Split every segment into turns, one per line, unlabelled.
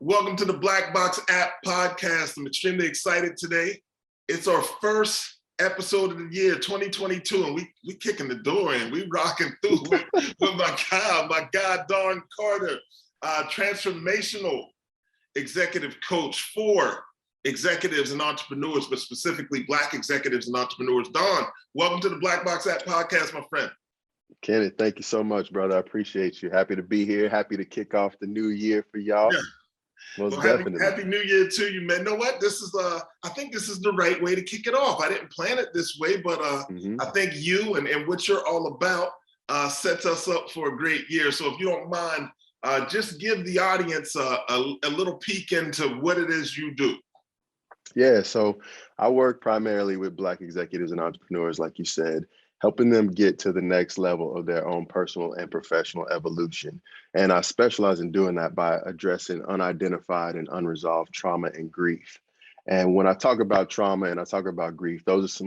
Welcome to the Black Box app podcast. I'm extremely excited today. It's our first episode of the year 2022, and we kicking the door in. We rocking through with my God, Don Carter, transformational executive coach for executives and entrepreneurs, but specifically Black executives and entrepreneurs. Don, welcome to the Black Box app podcast, my friend.
Kenneth, thank you so much, brother. I appreciate you. Happy to be here. Happy to kick off the new year for y'all.
Yeah.
Most
definitely.
Happy
New Year to you, man. You know what? This is I think this is the right way to kick it off. I didn't plan it this way, but I think you and what you're all about sets us up for a great year. So if you don't mind, just give the audience a little peek into what it is you do.
Yeah, so I work primarily with Black executives and entrepreneurs, like you said, helping them get to the next level of their own personal and professional evolution. And I specialize in doing that by addressing unidentified and unresolved trauma and grief. And when I talk about trauma and I talk about grief, those are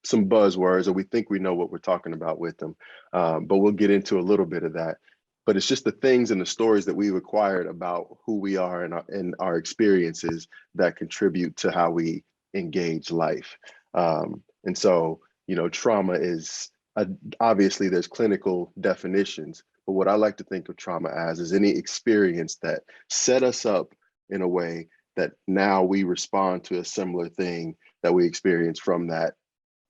some buzzwords, or we think we know what we're talking about with them. But we'll get into a little bit of that. But it's just the things and the stories that we've acquired about who we are and our experiences that contribute to how we engage life. And so, you know, trauma is obviously there's clinical definitions, but what I like to think of trauma as is any experience that set us up in a way that now we respond to a similar thing that we experience from that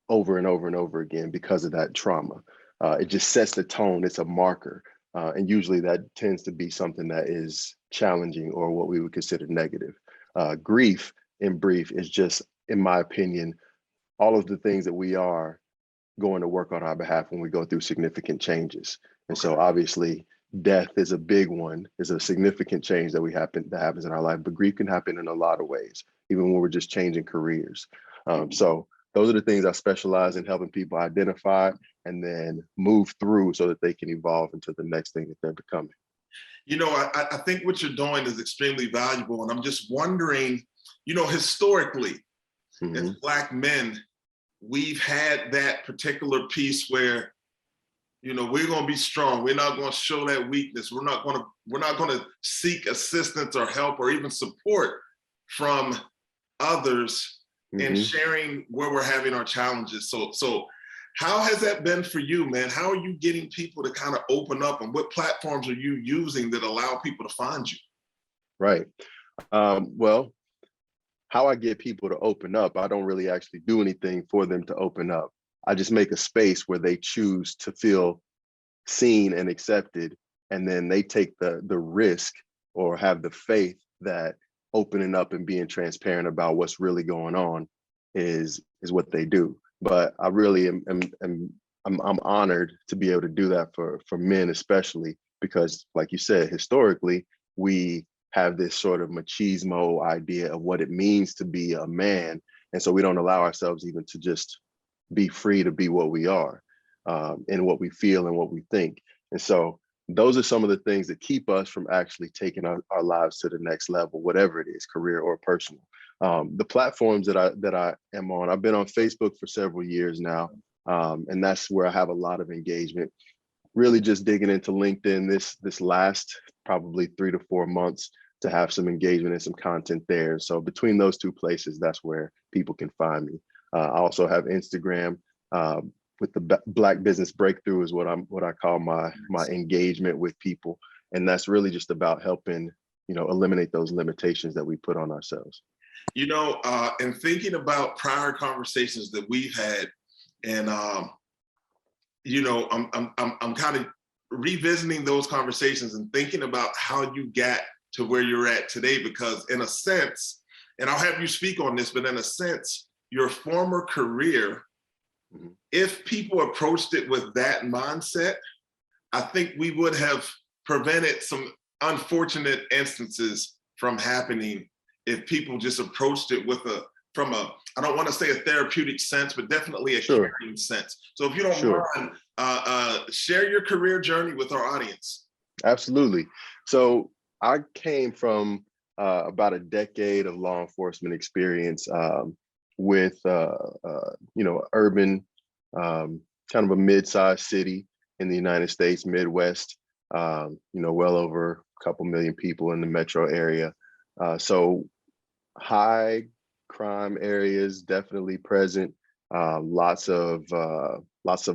over and over and over again because of that trauma. It just sets the tone. It's a marker. And usually that tends to be something that is challenging or what we would consider negative. Grief, in brief, is just, in my opinion, all of the things that we are going to work on our behalf when we go through significant changes. And so obviously death is a big one, is a significant change that happens in our life, but grief can happen in a lot of ways, even when we're just changing careers. So those are the things I specialize in, helping people identify and then move through so that they can evolve into the next thing that they're becoming.
You know, I think what you're doing is extremely valuable. And I'm just wondering, you know, historically, as Black men, we've had that particular piece where, you know, we're going to be strong. We're not going to show that weakness. We're not going to seek assistance or help or even support from others in sharing where we're having our challenges. So how has that been for you, man? How are you getting people to kind of open up, and what platforms are you using that allow people to find you?
Right. Well, how I get people to open up, I don't really actually do anything for them to open up. I just make a space where they choose to feel seen and accepted, and then they take the risk or have the faith that opening up and being transparent about what's really going on is what they do. But I really I'm honored to be able to do that for men, especially because, like you said, historically we have this sort of machismo idea of what it means to be a man. And so we don't allow ourselves even to just be free to be what we are, and what we feel and what we think. And so those are some of the things that keep us from actually taking our lives to the next level, whatever it is, career or personal. The platforms that I am on, I've been on Facebook for several years now. And that's where I have a lot of engagement. Really just digging into LinkedIn this last probably 3 to 4 months to have some engagement and some content there. So between those two places, that's where people can find me. I also have Instagram with the Black Business Breakthrough is what I call my engagement with people. And that's really just about helping, you know, eliminate those limitations that we put on ourselves.
You know, and thinking about prior conversations that we've had, and you know, I'm kind of revisiting those conversations and thinking about how you got to where you're at today, because in a sense, and I'll have you speak on this, but in a sense, your former career, if people approached it with that mindset, I think we would have prevented some unfortunate instances from happening if people just approached it with from a, I don't want to say a therapeutic sense, but definitely a caring sense. So if you don't mind, share your career journey with our audience.
Absolutely. So I came from about a decade of law enforcement experience with, you know, urban, kind of a mid-sized city in the United States, Midwest, you know, well over a couple million people in the metro area. So high crime areas definitely present. Lots of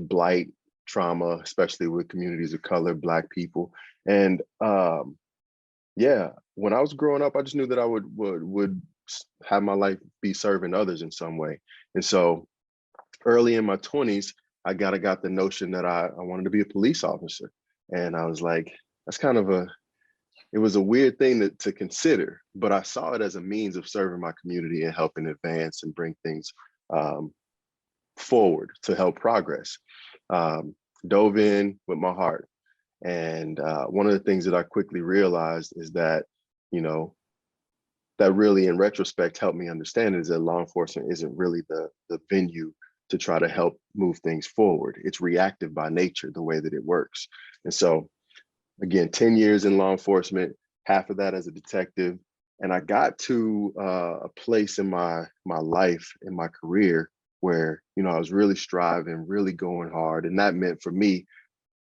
blight, trauma, especially with communities of color, Black people, and yeah. When I was growing up, I just knew that I would have my life be serving others in some way, and so early in my 20s, I got the notion that I wanted to be a police officer, and I was like, that's kind of a it was a weird thing to consider, but I saw it as a means of serving my community and helping advance and bring things um, forward to help progress. Um, Dove in with my heart. And one of the things that I quickly realized is that, you know, that really in retrospect helped me understand is that law enforcement isn't really the venue to try to help move things forward. It's reactive by nature, the way that it works. And so again, 10 years in law enforcement, half of that as a detective. And I got to a place in my life, in my career, where, you know, I was really striving, really going hard. And that meant for me,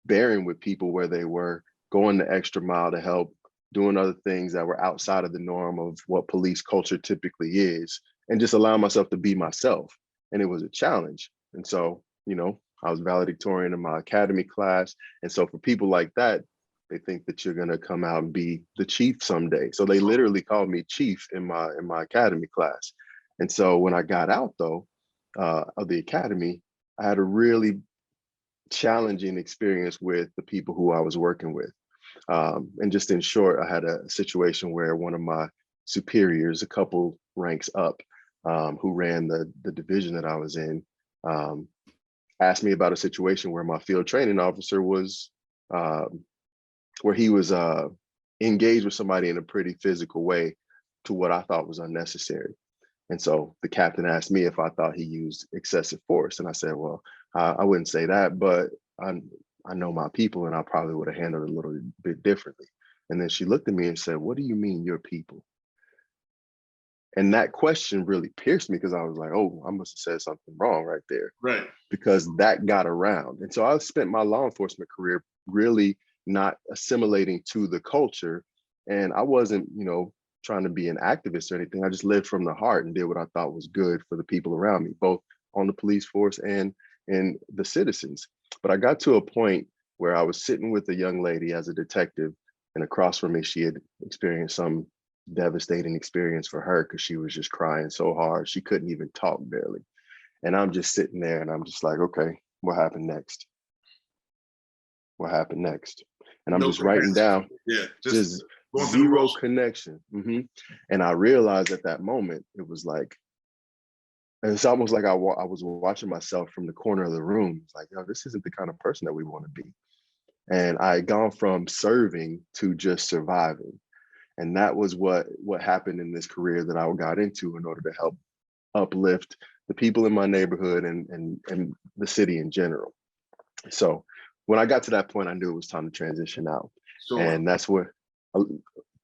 bearing with people where they were, going the extra mile to help, doing other things that were outside of the norm of what police culture typically is, and just allowing myself to be myself. And it was a challenge. And so, you know, I was valedictorian in my academy class. And so for people like that, they think that you're gonna come out and be the chief someday. So they literally called me chief in my academy class. And so when I got out though of the academy, I had a really challenging experience with the people who I was working with. And just in short, I had a situation where one of my superiors, a couple ranks up, who ran the division that I was in, um, asked me about a situation where my field training officer was, where he was engaged with somebody in a pretty physical way to what I thought was unnecessary. And so the captain asked me if I thought he used excessive force. And I said, well, I wouldn't say that, but I know my people and I probably would have handled it a little bit differently. And then she looked at me and said, what do you mean your people? And that question really pierced me because I was like, oh, I must have said something wrong right there.
Right.
Because that got around. And so I spent my law enforcement career really not assimilating to the culture. And I wasn't, you know, trying to be an activist or anything. I just lived from the heart and did what I thought was good for the people around me, both on the police force and the citizens. But I got to a point where I was sitting with a young lady as a detective, and across from me, she had experienced some devastating experience for her because she was just crying so hard. She couldn't even talk barely. And I'm just sitting there and I'm just like, okay, what happened next? What happened next? And I'm
No
just writing
connection.
down
Yeah,
just
going through the
zero
motions.
connection. And I realized at that moment, it was like, it's almost like I was watching myself from the corner of the room. It's like, yo, this isn't the kind of person that we want to be. And I had gone from serving to just surviving. And that was what happened in this career that I got into in order to help uplift the people in my neighborhood and the city in general. So when I got to that point, I knew it was time to transition out.
Sure.
And that's what a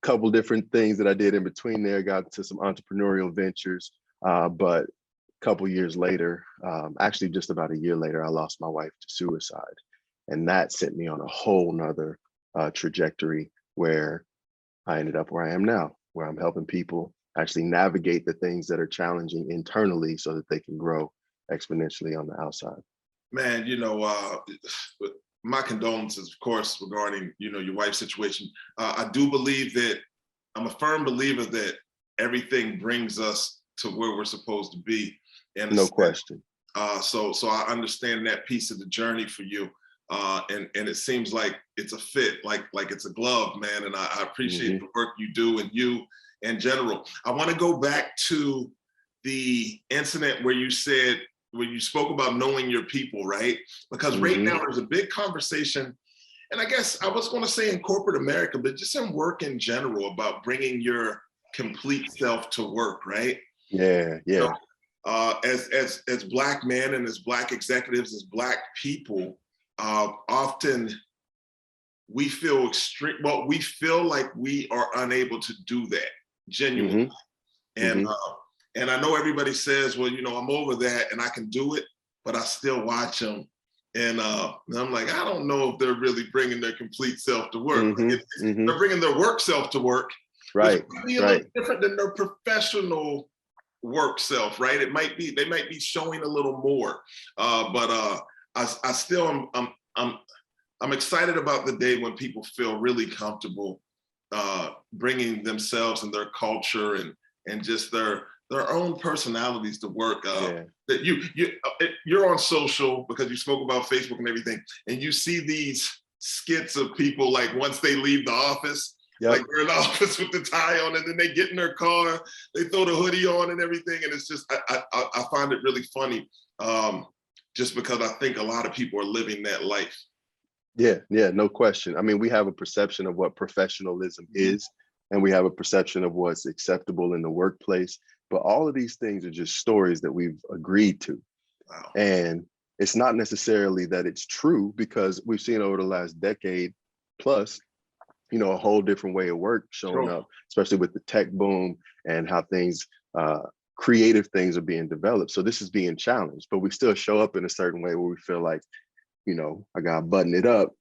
couple different things that I did in between there, got to some entrepreneurial ventures. But a couple years later, actually just about a year later, I lost my wife to suicide. And that sent me on a whole nother trajectory where I ended up where I am now, where I'm helping people actually navigate the things that are challenging internally so that they can grow exponentially on the outside.
Man, my condolences, of course, regarding, your wife's situation. I do believe that I'm a firm believer that everything brings us to where we're supposed to be. And
No question.
so I understand that piece of the journey for you. And it seems like it's a fit, like it's a glove, man. And I appreciate the work you do and you in general. I want to go back to the incident where you spoke about knowing your people, right? Because right now there's a big conversation, and I guess I was going to say in corporate America, but just in work in general, about bringing your complete self to work, right?
Yeah.
So, as Black men and as Black executives, as Black people, often we feel we feel like we are unable to do that genuinely. And I know everybody says, well, I'm over that and I can do it, but I still watch them. And I'm like, I don't know if they're really bringing their complete self to work. They're bringing their work self to work, which
Right,
might be a little
right.
different than their professional work self, right? They might be showing a little more, but I still I'm excited about the day when people feel really comfortable bringing themselves and their culture and just their own personalities to work.
Yeah.
That you're on social because you spoke about Facebook and everything, and you see these skits of people like once they leave the office, like
Yep.
they're in the office with the tie on, and then they get in their car, they throw the hoodie on and everything, and it's just I find it really funny, just because I think a lot of people are living that life.
Yeah, yeah, no question. I mean, we have a perception of what professionalism
Mhm.
is, and we have a perception of what's acceptable in the workplace. But all of these things are just stories that we've agreed to.
Wow.
And it's not necessarily that it's true, because we've seen over the last decade plus, a whole different way of work showing
Sure.
up, especially with the tech boom and how things, creative things are being developed. So this is being challenged, but we still show up in a certain way where we feel like, I got to button it up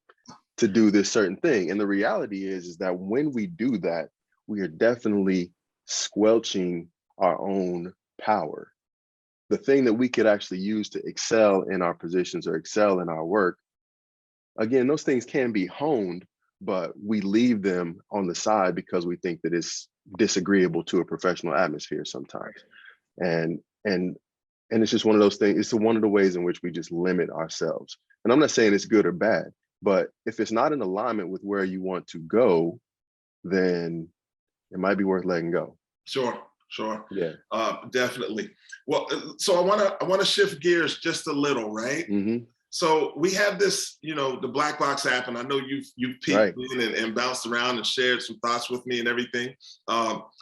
to do this certain thing. And the reality is that when we do that, we are definitely squelching our own power. The thing that we could actually use to excel in our positions or excel in our work, again, those things can be honed, but we leave them on the side because we think that it's disagreeable to a professional atmosphere sometimes. And and and it's just one of those things. It's one of the ways in which we just limit ourselves. And I'm not saying it's good or bad, but if it's not in alignment with where you want to go, then it might be worth letting go.
Sure, sure.
Yeah.
Definitely. Well, so I want to shift gears just a little, right?
Hmm.
So we have this, the Black Box app, and I know you've peeked
Right.
in and bounced around and shared some thoughts with me and everything,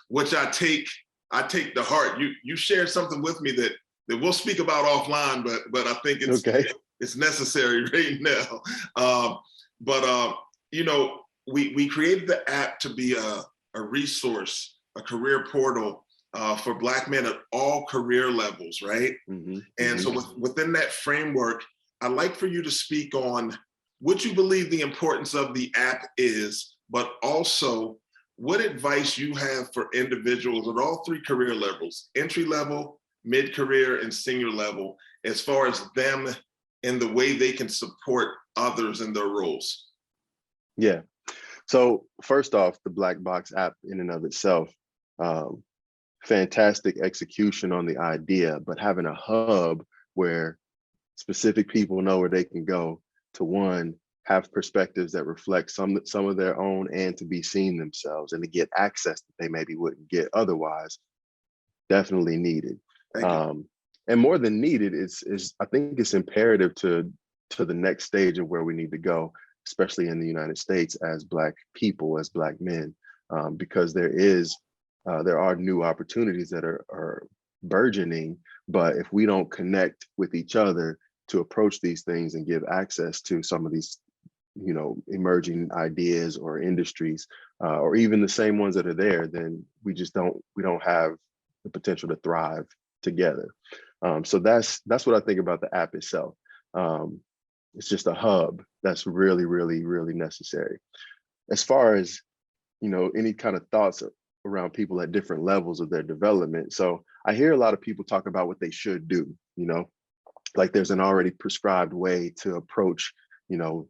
which I take to heart. You shared something with me that we'll speak about offline, but I think
Okay.
it's necessary right now. But we created the app to be a resource, a career portal for Black men at all career levels, right?
Hmm.
And
Hmm.
so within that framework, I'd like for you to speak on what you believe the importance of the app is, but also what advice you have for individuals at all three career levels, entry level, mid-career, and senior level, as far as them in the way they can support others in their roles.
Yeah. So first off, the Black Box app in and of itself, um, fantastic execution on the idea, but having a hub where specific people know where they can go to, one, have perspectives that reflect some of their own, and to be seen themselves and to get access that they maybe wouldn't get otherwise, definitely needed.
Thank you.
And more than needed, is I think it's imperative to the next stage of where we need to go, especially in the United States as Black people, as Black men, because there are new opportunities that are burgeoning. But if we don't connect with each other to approach these things and give access to some of these, emerging ideas or industries, or even the same ones that are there, then we don't have the potential to thrive together. So that's what I think about the app itself. It's just a hub that's really, really, really necessary. As far as, any kind of thoughts around people at different levels of their development. So I hear a lot of people talk about what they should do, like there's an already prescribed way to approach,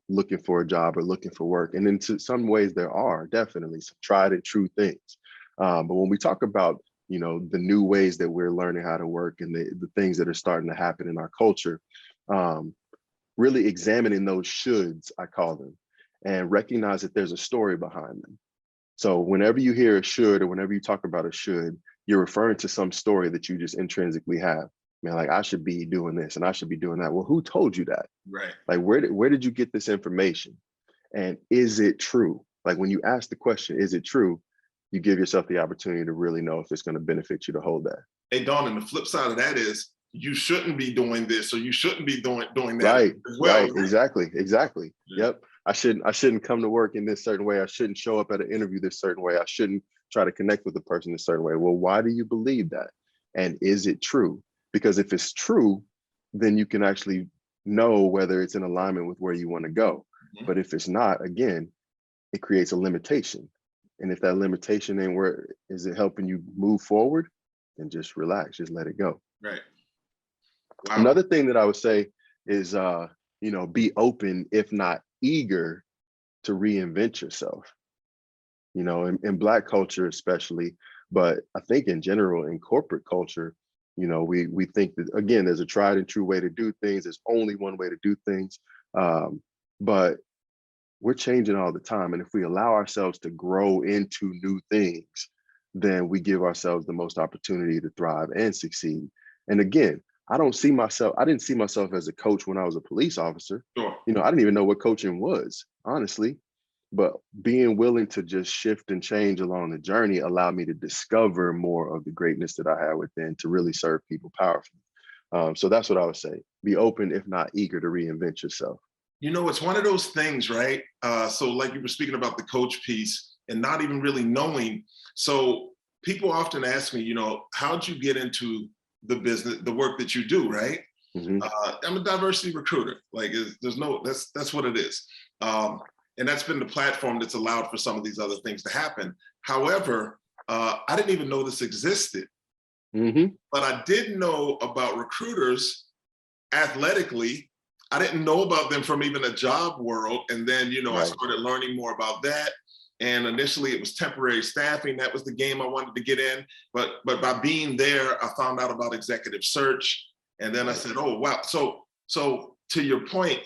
looking for a job or looking for work. And in some ways there are definitely some tried and true things. But when we talk about, the new ways that we're learning how to work and the things that are starting to happen in our culture, really examining those shoulds, I call them, and recognize that there's a story behind them. So whenever you hear a should, or whenever you talk about a should, you're referring to some story that you just intrinsically have. Like, I should be doing this and I should be doing that. Well, who told you that?
Right.
Like, where did you get this information? And is it true? Like, when you ask the question, is it true? You give yourself the opportunity to really know if it's going to benefit you to hold that.
Hey, Dawn, and the flip side of that is you shouldn't be doing this, or you shouldn't be doing that
Right,
as well.
right, exactly.
Yeah.
Yep. I shouldn't come to work in this certain way. I shouldn't show up at an interview this certain way. I shouldn't try to connect with the person this certain way. Well, why do you believe that? And is it true? Because if it's true, then you can actually know whether it's in alignment with where you want to go.
Mhm.
But if it's not, again, it creates a limitation. And if that limitation ain't where, is it helping you move forward? Then just relax, just let it go.
Right. Wow.
Another thing that I would say is, be open, if not eager, to reinvent yourself. In Black culture especially, but I think in general in corporate culture, we think that, again, there's a tried and true way to do things. There's only one way to do things, but we're changing all the time. And if we allow ourselves to grow into new things, then we give ourselves the most opportunity to thrive and succeed. And again, I didn't see myself as a coach when I was a police officer.
Sure.
I didn't even know what coaching was, honestly. But being willing to just shift and change along the journey allowed me to discover more of the greatness that I had within to really serve people powerfully. So that's what I would say. Be open, if not eager, to reinvent yourself.
It's one of those things, right? So like you were speaking about the coach piece and not even really knowing. So people often ask me, how'd you get into the business, the work that you do, right?
Mm-hmm.
I'm a diversity recruiter. Like that's what it is. And that's been the platform that's allowed for some of these other things to happen. However, I didn't even know this existed.
Mm-hmm.
But I did know about recruiters athletically. I didn't know about them from even a job world. And then, I started learning more about that. And initially it was temporary staffing. That was the game I wanted to get in. But by being there, I found out about executive search. And then I said, oh, wow. So to your point,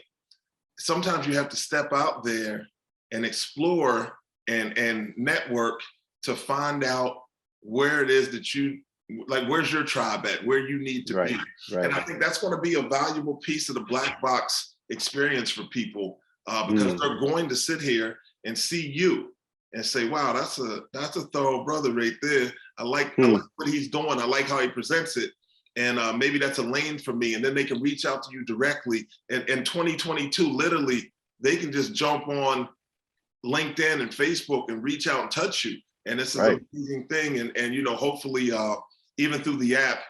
sometimes you have to step out there and explore and network to find out where it is that where's your tribe at, where you need to be.
Right.
And I think that's going to be a valuable piece of the black box experience for people because they're going to sit here and see you and say, wow, that's a thorough brother right there. I like what he's doing. I like how he presents it. And maybe that's a lane for me. And then they can reach out to you directly. And in 2022, literally, they can just jump on LinkedIn and Facebook and reach out and touch you. And this is an amazing thing. And hopefully, even through the app,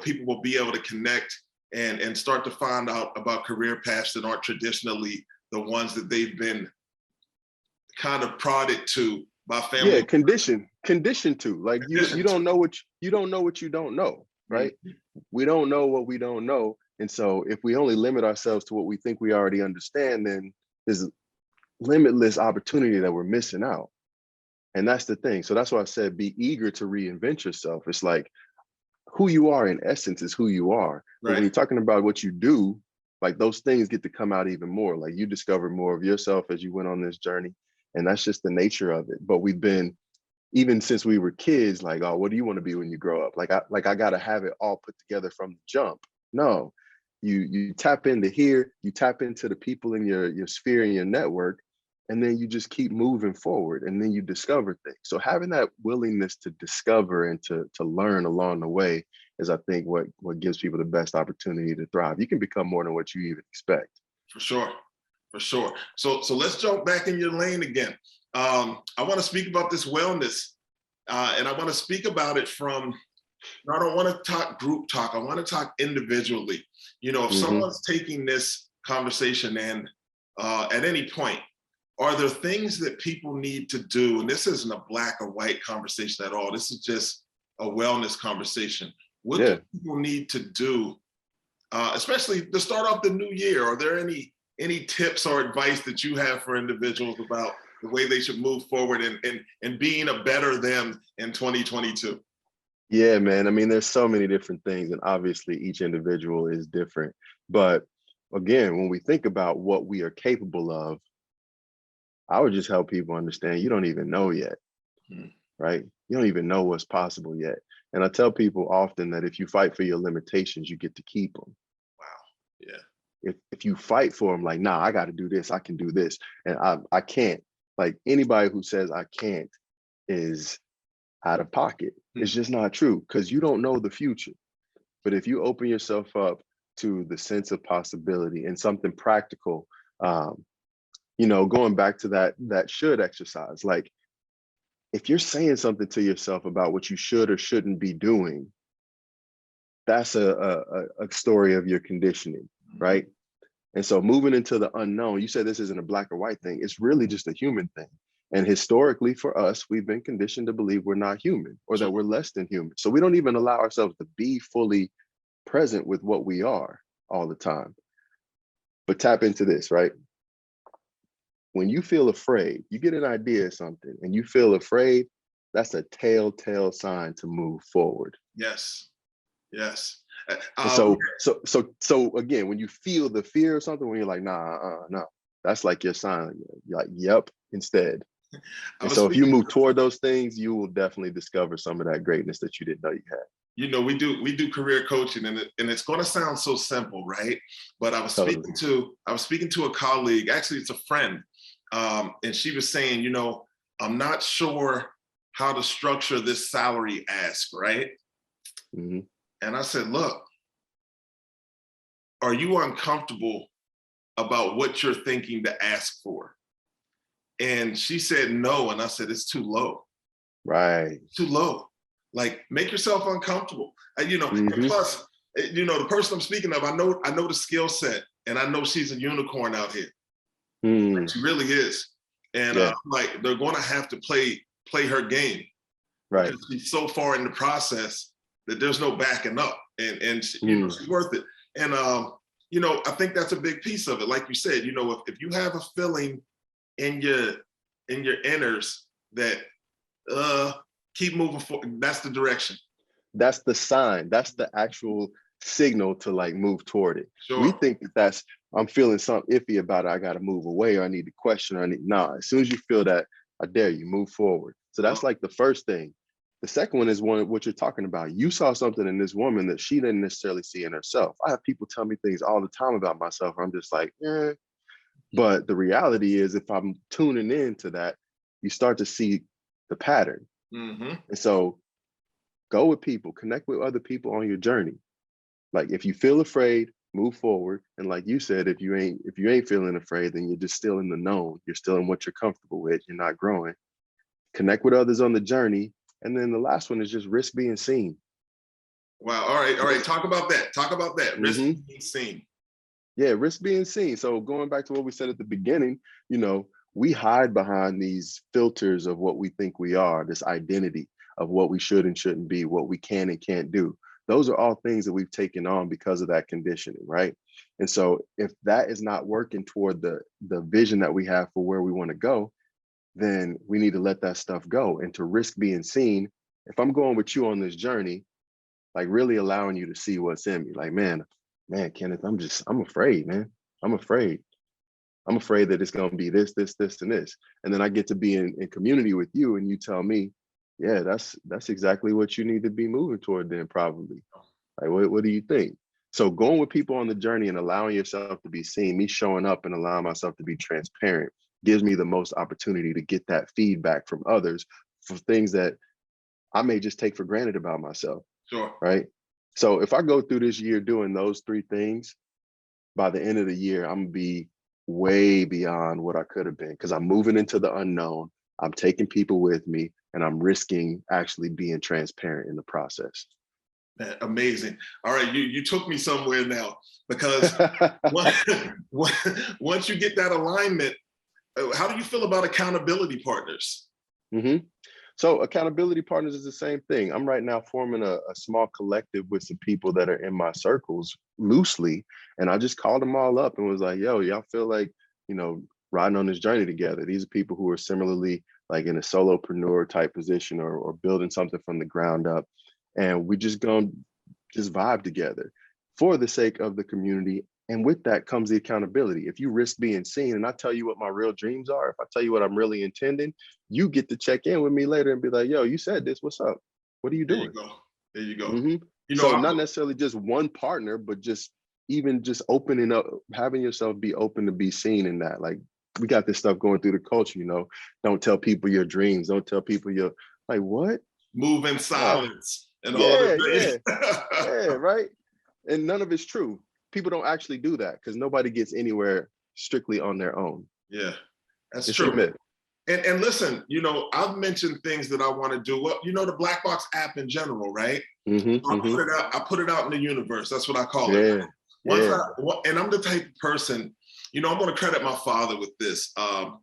people will be able to connect and start to find out about career paths that aren't traditionally the ones that they've been kind of prodded to by family.
Yeah, conditioned to. Like you don't know what you don't know, right? Mm-hmm. We don't know what we don't know. And so if we only limit ourselves to what we think we already understand, then there's limitless opportunity that we're missing out. And that's the thing. So that's why I said, be eager to reinvent yourself. It's like who you are in essence is who you are. But when you're talking about what you do, like those things get to come out even more. Like you discover more of yourself as you went on this journey. And that's just the nature of it. But we've been, even since we were kids, like, oh, what do you want to be when you grow up? I got to have it all put together from the jump. No, you tap into here, you tap into the people in your sphere and your network, and then you just keep moving forward, and then you discover things. So having that willingness to discover and to learn along the way is, I think, what gives people the best opportunity to thrive. You can become more than what you even expect.
For sure. So let's jump back in your lane again. I want to speak about this wellness, and I want to speak about it from, I don't want to talk group talk. I want to talk individually. If someone's taking this conversation in at any point, are there things that people need to do? And this isn't a black or white conversation at all. This is just a wellness conversation. What do people need to do, especially to start off the new year? Are there any tips or advice that you have for individuals about the way they should move forward and being a better them in 2022?
Yeah, man. I mean, there's so many different things, and obviously each individual is different. But again, when we think about what we are capable of, I would just help people understand you don't even know yet, right? You don't even know what's possible yet. And I tell people often that if you fight for your limitations, you get to keep them.
Wow.
Yeah. If you fight for them, like, nah, I got to do this, I can do this, and I can't. Like anybody who says I can't is out of pocket. It's just not true, because you don't know the future. But if you open yourself up to the sense of possibility and something practical, going back to that should exercise, like if you're saying something to yourself about what you should or shouldn't be doing, that's a story of your conditioning, right? And so moving into the unknown, you said this isn't a black or white thing. It's really just a human thing. And historically for us, we've been conditioned to believe we're not human or that we're less than human. So we don't even allow ourselves to be fully present with what we are all the time. But tap into this, right? When you feel afraid, you get an idea of something and you feel afraid, that's a telltale sign to move forward.
Yes. Yes.
So again, when you feel the fear of something, when you're like, no, that's like your sign. You're like, yep, instead. And so if you move toward those things, you will definitely discover some of that greatness that you didn't know you had.
You know, we do career coaching, and it's going to sound so simple, right? But I was
Totally.
speaking to a colleague, actually it's a friend, and she was saying, you know, I'm not sure how to structure this salary ask, right?
Mm-hmm.
And I said, look, are you uncomfortable about what you're thinking to ask for? And she said no, and I said, it's too low.
Right.
Too low. Like, make yourself uncomfortable. You know,
Mm-hmm.
and plus, you know, the person I'm speaking of, I know the skill set, and I know she's a unicorn out here. Like, she really is. And like, they're going to have to play her game,
right?
Because she's so far in the process that there's no backing up, and she, you know, she's worth it. And you know, I think that's a big piece of it. Like you said, you know, if you have a feeling in your inners that keep moving forward, that's the direction.
That's the sign. That's the actual signal to like move toward it.
Sure.
We think that I'm feeling something iffy about it. I got to move away, or I need to question, or as soon as you feel that, I dare you, move forward. So that's like the first thing. The second one is what you're talking about. You saw something in this woman that she didn't necessarily see in herself. I have people tell me things all the time about myself. I'm just like, But the reality is, if I'm tuning into that, you start to see the pattern.
Mm-hmm.
And so go with people, connect with other people on your journey. Like, if you feel afraid, move forward. And like you said, if you ain't feeling afraid, then you're just still in the known. You're still in what you're comfortable with. You're not growing. Connect with others on the journey. And then the last one is just risk being seen.
Wow. All right. Talk about that. Risk being seen.
Yeah, risk being seen. So going back to what we said at the beginning, you know, we hide behind these filters of what we think we are, this identity of what we should and shouldn't be, what we can and can't do. Those are all things that we've taken on because of that conditioning, right? And so if that is not working toward the vision that we have for where we want to go, then we need to let that stuff go. And to risk being seen, if I'm going with you on this journey, like really allowing you to see what's in me, like, man, Kenneth, I'm afraid, man. I'm afraid that it's going to be this, and this. And then I get to be in community with you, and you tell me, yeah, that's exactly what you need to be moving toward then, probably. Like, what do you think? So going with people on the journey and allowing yourself to be seen, me showing up and allowing myself to be transparent, gives me the most opportunity to get that feedback from others for things that I may just take for granted about myself.
Sure.
Right. So if I go through this year doing those three things, by the end of the year, I'm gonna be way beyond what I could have been, because I'm moving into the unknown. I'm taking people with me, and I'm risking actually being transparent in the process.
Man, amazing. All right, you took me somewhere now, because once you get that alignment, how do you feel about accountability partners?
Mm-hmm. So accountability partners is the same thing. I'm right now forming a small collective with some people that are in my circles loosely. And I just called them all up and was like, yo, y'all feel like, you know, riding on this journey together. These are people who are similarly like in a solopreneur type position, or building something from the ground up. And we just gonna just vibe together for the sake of the community. And with that comes the accountability. If you risk being seen, and I tell you what my real dreams are, if I tell you what I'm really intending, you get to check in with me later and be like, yo, you said this, what's up? What are you doing?
There you go.
Mm-hmm. You know, so not necessarily just one partner, but just even just opening up, having yourself be open to be seen in that. Like, we got this stuff going through the culture, you know, don't tell people your dreams. Don't tell people your, like, what?
Move in silence. And all
yeah, right. And none of it's true. People don't actually do that because nobody gets anywhere strictly on their own.
Yeah, that's true. And listen, you know, I've mentioned things that I want to do. Well, you know, the Black Box app in general, right? I put it out in the universe. That's what I call it. And I'm the type of person, You know, I'm going to credit my father with this. God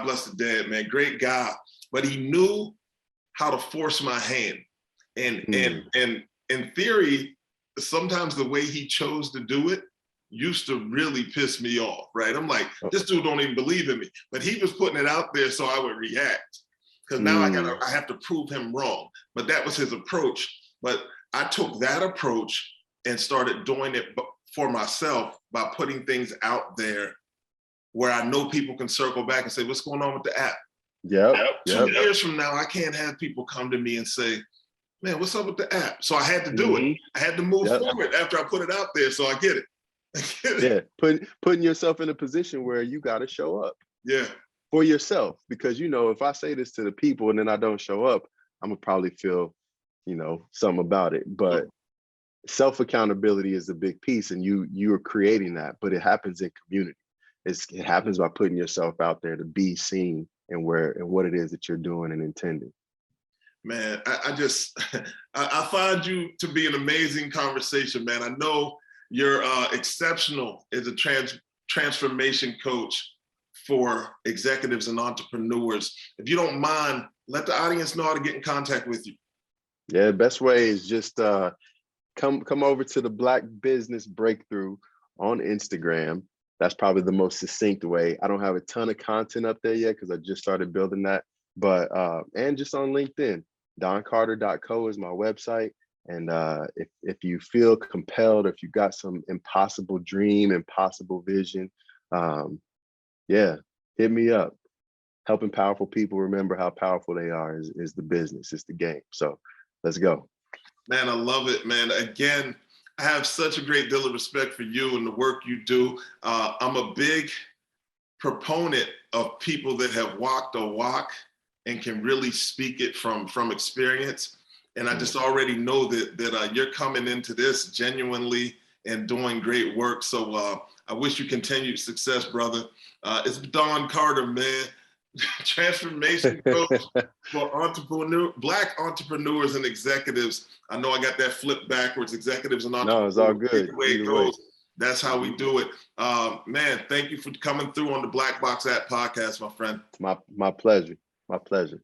bless the dead, man. Great guy. But he knew how to force my hand. And in theory, sometimes the way he chose to do it used to really piss me off, right? I'm like, this dude don't even believe in me. But he was putting it out there so I would react. Because now I have to prove him wrong. But that was his approach. But I took that approach and started doing it for myself by putting things out there where I know people can circle back and say, what's going on with the app?
Yep.
2 years from now, I can't have people come to me and say, man, what's up with the app? So I had to do it. I had to move forward after I put it out there. So I get it.
Yeah, putting yourself in a position where you got to show up.
Yeah.
For yourself, because, you know, if I say this to the people and then I don't show up, I'm gonna probably feel, you know, something about it. But self accountability is a big piece, and you're creating that. But it happens in community. It happens by putting yourself out there to be seen and what it is that you're doing and intending.
Man, I find you to be an amazing conversation, man. I know you're exceptional as a transformation coach for executives and entrepreneurs. If you don't mind, let the audience know how to get in contact with you.
Yeah, the best way is just come over to the Black Business Breakthrough on Instagram. That's probably the most succinct way. I don't have a ton of content up there yet because I just started building that, but and just on LinkedIn, doncarter.co is my website. And if you feel compelled, if you got some impossible dream, impossible vision, yeah, hit me up. Helping powerful people remember how powerful they are is the business, it's the game. So let's go.
Man, I love it, man. Again, I have such a great deal of respect for you and the work you do. I'm a big proponent of people that have walked a walk and can really speak it from experience. And I just already know that you're coming into this genuinely and doing great work. So I wish you continued success, brother. It's Don Carter, man. Transformation coach for Black entrepreneurs and executives. I know I got that flipped backwards, executives and entrepreneurs.
No, it's all good.
Either way it goes, that's how we do it. Man, thank you for coming through on the Black Box App podcast, my friend.
My pleasure. My pleasure.